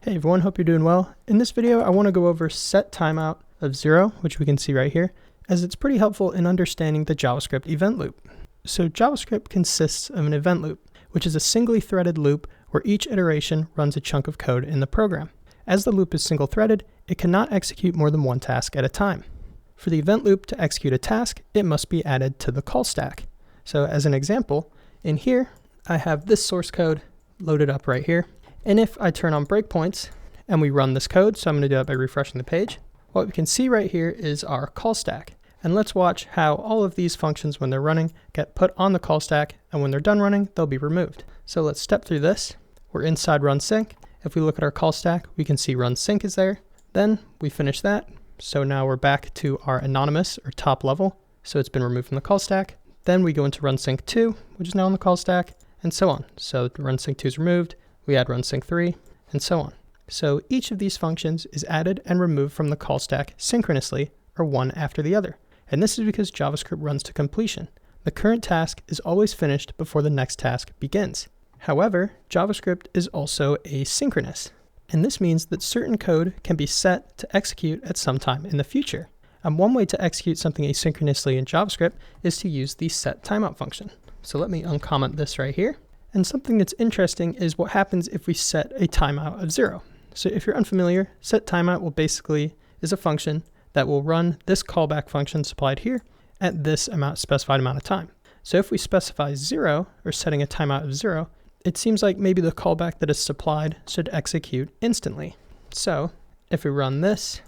Hey everyone, hope you're doing well. In this video, I want to go over setTimeout of 0, which we can see right here, as it's pretty helpful in understanding the JavaScript event loop. So JavaScript consists of an event loop, which is a singly threaded loop where each iteration runs a chunk of code in the program. As the loop is single threaded, it cannot execute more than one task at a time. For the event loop to execute a task, it must be added to the call stack. So as an example, in here, I have this source code loaded up right here. And if I turn on breakpoints and we run this code, so I'm going to do that by refreshing the page, what we can see right here is our call stack. And let's watch how all of these functions, when they're running, get put on the call stack, and when they're done running, they'll be removed. So let's step through this. We're inside run sync. If we look at our call stack, we can see run sync is there. Then we finish that. So now we're back to our anonymous or top level. So it's been removed from the call stack. Then we go into run sync 2, which is now on the call stack, and so on. So run sync 2 is removed. We add run sync 3, and so on. So each of these functions is added and removed from the call stack synchronously, or one after the other. And this is because JavaScript runs to completion. The current task is always finished before the next task begins. However, JavaScript is also asynchronous. And this means that certain code can be set to execute at some time in the future. And one way to execute something asynchronously in JavaScript is to use the setTimeout function. So let me uncomment this right here. And something that's interesting is what happens if we set a timeout of 0. So if you're unfamiliar, setTimeout is a function that will run this callback function supplied here at this specified amount of time. So if we specify 0, or setting a timeout of 0, it seems like maybe the callback that is supplied should execute instantly. So if we run this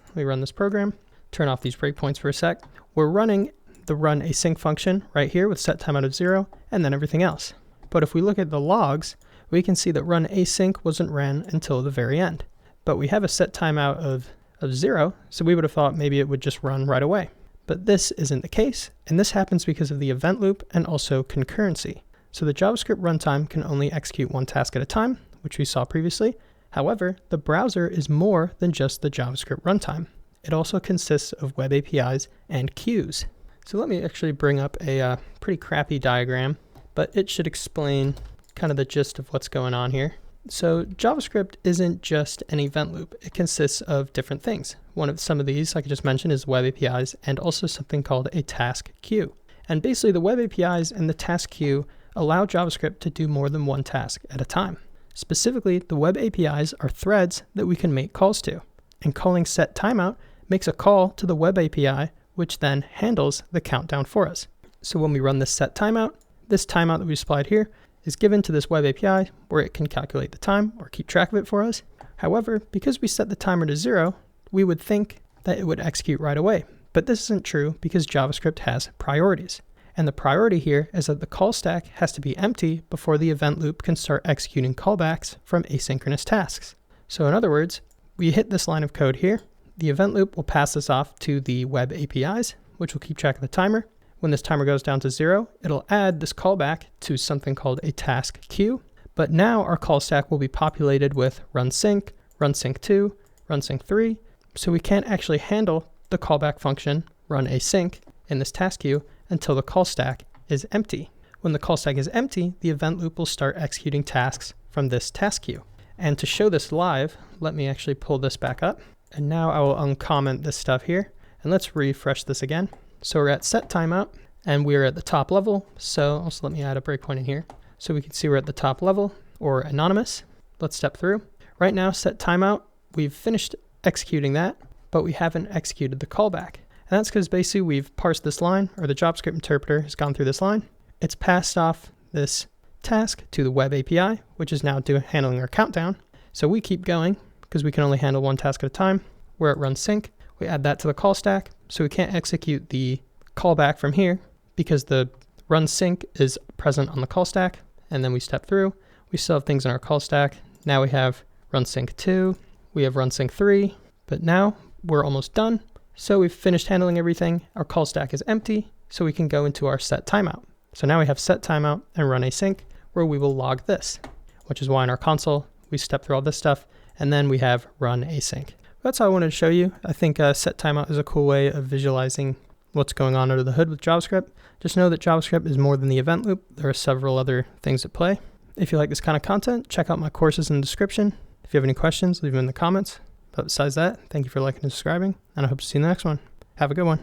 program, turn off these breakpoints for a sec, we're running the run async function right here with setTimeout of 0, and then everything else. But if we look at the logs, we can see that run async wasn't ran until the very end. But we have a setTimeout of 0, so we would have thought maybe it would just run right away. But this isn't the case, and this happens because of the event loop and also concurrency. So the JavaScript runtime can only execute one task at a time, which we saw previously. However, the browser is more than just the JavaScript runtime. It also consists of WebAPIs and Queues. So let me actually bring up a pretty crappy diagram, but it should explain kind of the gist of what's going on here. So JavaScript isn't just an event loop. It consists of different things. Some of these, like I just mentioned, is web APIs and also something called a task queue. And basically the web APIs and the task queue allow JavaScript to do more than one task at a time. Specifically, the web APIs are threads that we can make calls to. And calling setTimeout makes a call to the web API, which then handles the countdown for us. So when we run this setTimeout, this timeout that we supplied here is given to this web API where it can calculate the time or keep track of it for us. However, because we set the timer to 0, we would think that it would execute right away. But this isn't true because JavaScript has priorities. And the priority here is that the call stack has to be empty before the event loop can start executing callbacks from asynchronous tasks. So in other words, we hit this line of code here. The event loop will pass this off to the web APIs, which will keep track of the timer. When this timer goes down to 0, it'll add this callback to something called a task queue. But now our call stack will be populated with run sync 2, run sync 3. So we can't actually handle the callback function run async in this task queue until the call stack is empty. When the call stack is empty, the event loop will start executing tasks from this task queue. And to show this live, let me actually pull this back up. And now I will uncomment this stuff here. And let's refresh this again. So we're at setTimeout, and we're at the top level. So also let me add a breakpoint in here. So we can see we're at the top level, or anonymous. Let's step through. Right now, setTimeout, we've finished executing that, but we haven't executed the callback. And that's because basically we've parsed this line, or the JavaScript interpreter has gone through this line. It's passed off this task to the web API, which is now handling our countdown. So we keep going because we can only handle one task at a time. We're at run sync. We add that to the call stack. So we can't execute the callback from here because the run sync is present on the call stack. And then we step through. We still have things in our call stack. Now we have run sync 2. We have run sync 3. But now we're almost done. So we've finished handling everything. Our call stack is empty. So we can go into our setTimeout. So now we have setTimeout and run async where we will log this, which is why in our console we step through all this stuff. And then we have run async. That's all I wanted to show you. I think setTimeout is a cool way of visualizing what's going on under the hood with JavaScript. Just know that JavaScript is more than the event loop. There are several other things at play. If you like this kind of content, check out my courses in the description. If you have any questions, leave them in the comments. But besides that, thank you for liking and subscribing, and I hope to see you in the next one. Have a good one.